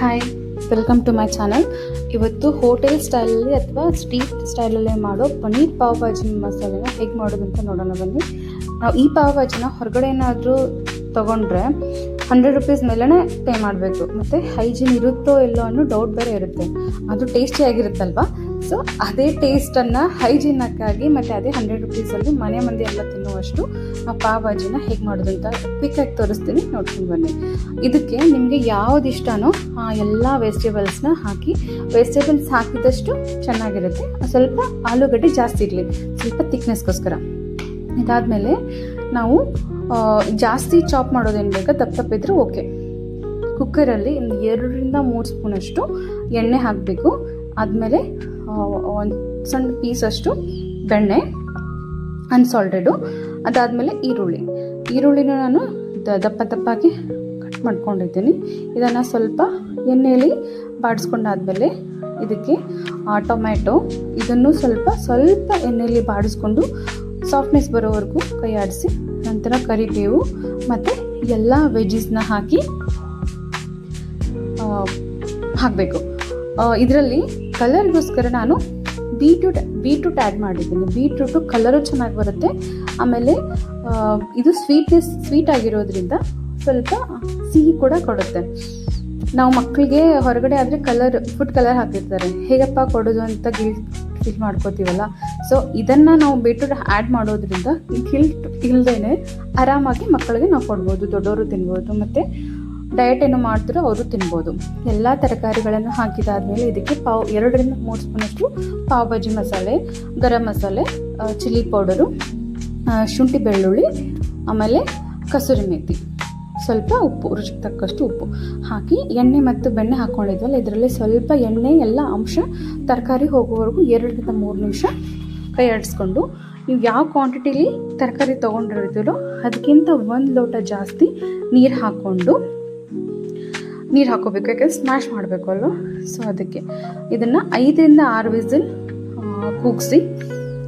Hi, welcome to my channel. ಇವತ್ತು hotel ಸ್ಟೈಲಲ್ಲಿ ಅಥವಾ ಸ್ಟ್ರೀಟ್ ಸ್ಟೈಲಲ್ಲೇ ಮಾಡೋ ಪನ್ನೀರ್ ಪಾವ್ ಭಾಜಿ ಮಸಾಲೆನ ಹೇಗೆ ಮಾಡೋದು ಅಂತ ನೋಡೋಣ ಬನ್ನಿ. ನಾವು ಈ ಪಾವ್ ಭಾಜಿನ ಹೊರಗಡೆ ಏನಾದರೂ ತೊಗೊಂಡ್ರೆ 100 ರೂಪೀಸ್ ಮೇಲೇ ಪೇ ಮಾಡಬೇಕು. ಮತ್ತು ಹೈಜೀನ್ ಇರುತ್ತೋ ಇಲ್ಲೋ ಅನ್ನೋ ಡೌಟ್ ಬೇರೆ ಇರುತ್ತೆ. ಅದು ಟೇಸ್ಟಿಯಾಗಿರುತ್ತಲ್ವ. ಸೊ ಅದೇ ಟೇಸ್ಟನ್ನು ಹೈಜೀನಕ್ಕಾಗಿ ಮತ್ತು ಅದೇ 100 ರೂಪೀಸಲ್ಲಿ ಮನೆ ಮಂದಿ ಎಲ್ಲ ತಿನ್ನುವಷ್ಟು ನಾವು ಪಾವ್ ಭಾಜಿನ ಹೇಗೆ ಮಾಡೋದು ಅಂತ ಕ್ವಿಕ್ಕಾಗಿ ತೋರಿಸ್ತೀನಿ, ನೋಡ್ಕೊಂಡು ಬನ್ನಿ. ಇದಕ್ಕೆ ನಿಮಗೆ ಯಾವ್ದು ಇಷ್ಟನೋ ಆ ಎಲ್ಲ ವೆಜಿಟೇಬಲ್ಸ್ನ ಹಾಕಿ, ವೆಜಿಟೇಬಲ್ಸ್ ಹಾಕಿದಷ್ಟು ಚೆನ್ನಾಗಿರುತ್ತೆ. ಸ್ವಲ್ಪ ಆಲೂಗಡ್ಡೆ ಜಾಸ್ತಿ ಇರಲಿ, ಸ್ವಲ್ಪ ಥಿಕ್ನೆಸ್ಗೋಸ್ಕರ. ಇದಾದಮೇಲೆ ನಾವು ಜಾಸ್ತಿ ಚಾಪ್ ಮಾಡೋದೇನು ಬೇಕಾ, ದಪ್ಪ ಇದ್ದರೆ ಓಕೆ. ಕುಕ್ಕರಲ್ಲಿ 2 ರಿಂದ 3 ಸ್ಪೂನಷ್ಟು ಎಣ್ಣೆ ಹಾಕಬೇಕು. ಆದಮೇಲೆ ಒಂದು ಸಣ್ಣ ಪೀಸಷ್ಟು ಬೆಣ್ಣೆ ಅನ್ಸಾಲ್ಟೆಡು. ಅದಾದಮೇಲೆ ಈರುಳ್ಳಿನ ನಾನು ದಪ್ಪಾಗಿ ಕಟ್ ಮಾಡ್ಕೊಂಡಿದ್ದೀನಿ. ಇದನ್ನು ಸ್ವಲ್ಪ ಎಣ್ಣೆಯಲ್ಲಿ ಬಾಡಿಸ್ಕೊಂಡಾದ್ಮೇಲೆ ಇದಕ್ಕೆ ಟೊಮ್ಯಾಟೊ, ಇದನ್ನು ಸ್ವಲ್ಪ ಎಣ್ಣೆಯಲ್ಲಿ ಬಾಡಿಸ್ಕೊಂಡು ಸಾಫ್ಟ್ನೆಸ್ ಬರೋವರೆಗೂ ಕೈ ಆಡಿಸಿ, ನಂತರ ಕರಿಬೇವು ಮತ್ತು ಎಲ್ಲ ವೆಜ್ಜಿಸ್ನ ಹಾಕಬೇಕು. ಇದರಲ್ಲಿ ಕಲರ್ಗೋಸ್ಕರ ನಾನು ಬೀಟ್ರೂಟ್ ಆ್ಯಡ್ ಮಾಡಿದ್ದೀನಿ. ಬೀಟ್ರೂಟು ಕಲರು ಚೆನ್ನಾಗಿ ಬರುತ್ತೆ. ಆಮೇಲೆ ಇದು ಸ್ವೀಟ್ ಆಗಿರೋದ್ರಿಂದ ಸ್ವಲ್ಪ ಸಿಹಿ ಕೂಡ ಕೊಡುತ್ತೆ. ನಾವು ಮಕ್ಕಳಿಗೆ ಹೊರಗಡೆ ಆದರೆ ಫುಡ್ ಕಲರ್ ಹಾಕಿರ್ತಾರೆ, ಹೇಗಪ್ಪ ಕೊಡೋದು ಅಂತ ಫೀಲ್ ಮಾಡ್ಕೋತೀವಲ್ಲ. ಸೊ ಇದನ್ನು ನಾವು ಬೀಟ್ರೂಟ್ ಆ್ಯಡ್ ಮಾಡೋದ್ರಿಂದ ಇಲ್ಲದೇ ಆರಾಮಾಗಿ ಮಕ್ಕಳಿಗೆ ನಾವು ಕೊಡ್ಬೋದು, ದೊಡ್ಡವರು ತಿನ್ಬೋದು, ಮತ್ತು ಡಯಟ್ ಏನು ಮಾಡ್ತಾರೋ ಅವರು ತಿನ್ಬೋದು. ಎಲ್ಲ ತರಕಾರಿಗಳನ್ನು ಹಾಕಿದಾದ್ಮೇಲೆ ಇದಕ್ಕೆ 2 ರಿಂದ 3 ಸ್ಪೂನಷ್ಟು ಪಾವ್ ಭಾಜಿ ಮಸಾಲೆ, ಗರಂ ಮಸಾಲೆ, ಚಿಲ್ಲಿ ಪೌಡರು, ಶುಂಠಿ ಬೆಳ್ಳುಳ್ಳಿ, ಆಮೇಲೆ ಕಸೂರಿ ಮೇಥಿ, ಸ್ವಲ್ಪ ಉಪ್ಪು, ರುಚಿಗೆ ತಕ್ಕಷ್ಟು ಉಪ್ಪು ಹಾಕಿ ಎಣ್ಣೆ ಮತ್ತು ಬೆಣ್ಣೆ ಹಾಕ್ಕೊಂಡಿದ್ವಲ್ಲ, ಇದರಲ್ಲಿ ಸ್ವಲ್ಪ ಎಣ್ಣೆ ಎಲ್ಲ ಅಂಶ ತರಕಾರಿ ಹೋಗುವವರೆಗೂ 2 ರಿಂದ 3 ನಿಮಿಷ ಕೈ ಆಡಿಸ್ಕೊಂಡು, ನೀವು ಯಾವ ಕ್ವಾಂಟಿಟಿಲಿ ತರಕಾರಿ ತೊಗೊಂಡಿರ್ತೀರೋ ಅದಕ್ಕಿಂತ 1 ಲೋಟ ಜಾಸ್ತಿ ನೀರು ಹಾಕ್ಕೋಬೇಕು. ಯಾಕೆಂದರೆ ಸ್ಮ್ಯಾಶ್ ಮಾಡಬೇಕು ಅಲ್ವ. ಸೊ ಅದಕ್ಕೆ ಇದನ್ನು 5 ರಿಂದ 6 ವಿಸಿಲ್ ಕೂಗಿಸಿ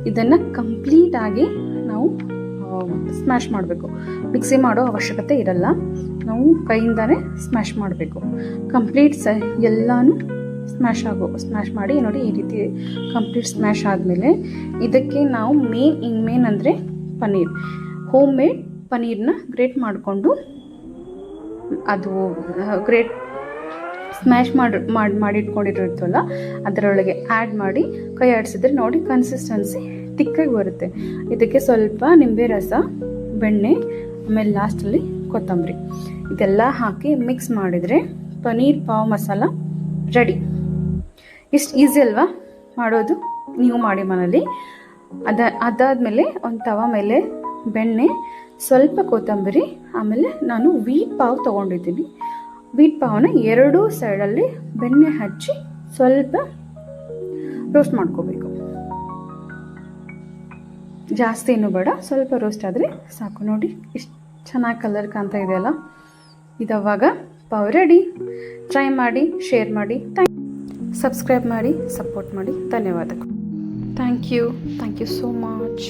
ಇದನ್ನು ಕಂಪ್ಲೀಟಾಗಿ ನಾವು ಸ್ಮ್ಯಾಶ್ ಮಾಡಬೇಕು. ಮಿಕ್ಸಿ ಮಾಡೋ ಅವಶ್ಯಕತೆ ಇರಲ್ಲ, ನಾವು ಕೈಯಿಂದನೇ ಸ್ಮ್ಯಾಶ್ ಮಾಡಬೇಕು. ಕಂಪ್ಲೀಟ್ ಎಲ್ಲನೂ ಸ್ಮ್ಯಾಶ್ ಮಾಡಿ ನೋಡಿ. ಈ ರೀತಿ ಕಂಪ್ಲೀಟ್ ಸ್ಮ್ಯಾಶ್ ಆದಮೇಲೆ ಇದಕ್ಕೆ ನಾವು ಮೇನ್ ಅಂದರೆ ಪನ್ನೀರ್, ಹೋಮ್ ಮೇಡ್ ಪನ್ನೀರ್ನ ಗ್ರೇಟ್ ಮಾಡಿಕೊಂಡು, ಅದು ಸ್ಮ್ಯಾಶ್ ಮಾಡಿಟ್ಕೊಂಡಿರುತ್ತಲ್ಲ ಅದರೊಳಗೆ ಆ್ಯಡ್ ಮಾಡಿ ಕೈ ಆಡಿಸಿದ್ರೆ ನೋಡಿ ಕನ್ಸಿಸ್ಟೆನ್ಸಿ ತಿಕ್ಕಾಗಿ ಬರುತ್ತೆ. ಇದಕ್ಕೆ ಸ್ವಲ್ಪ ನಿಂಬೆ ರಸ, ಬೆಣ್ಣೆ, ಆಮೇಲೆ ಲಾಸ್ಟಲ್ಲಿ ಕೊತ್ತಂಬರಿ, ಇದೆಲ್ಲ ಹಾಕಿ ಮಿಕ್ಸ್ ಮಾಡಿದರೆ ಪನ್ನೀರ್ ಪಾವ್ ಮಸಾಲ ರೆಡಿ. ಇಷ್ಟು ಈಸಿ ಅಲ್ವಾ ಮಾಡೋದು, ನೀವು ಮಾಡಿ ಮನೇಲಿ. ಅದಾದಮೇಲೆ ಒಂದು ತವ ಮೇಲೆ ಬೆಣ್ಣೆ, ಸ್ವಲ್ಪ ಕೊತ್ತಂಬರಿ, ಆಮೇಲೆ ನಾನು ವೀಟ್ ಪಾವ್ ತೊಗೊಂಡಿದ್ದೀನಿ. ವೀಟ್ ಪಾವನ್ನ 2 ಸೈಡಲ್ಲಿ ಬೆಣ್ಣೆ ಹಚ್ಚಿ ಸ್ವಲ್ಪ ರೋಸ್ಟ್ ಮಾಡ್ಕೋಬೇಕು. ಜಾಸ್ತಿ ಏನೂ ಬೇಡ, ಸ್ವಲ್ಪ ರೋಸ್ಟ್ ಆದರೆ ಸಾಕು. ನೋಡಿ ಇಷ್ಟು ಚೆನ್ನಾಗಿ ಕಲರ್ ಕಾಣ್ತಾ ಇದೆಯಲ್ಲ, ಇದವಾಗ ಪಾವ್ ರೆಡಿ. ಟ್ರೈ ಮಾಡಿ, ಶೇರ್ ಮಾಡಿ, ಸಬ್ಸ್ಕ್ರೈಬ್ ಮಾಡಿ, ಸಪೋರ್ಟ್ ಮಾಡಿ. ಧನ್ಯವಾದಗಳು. Thank you so much.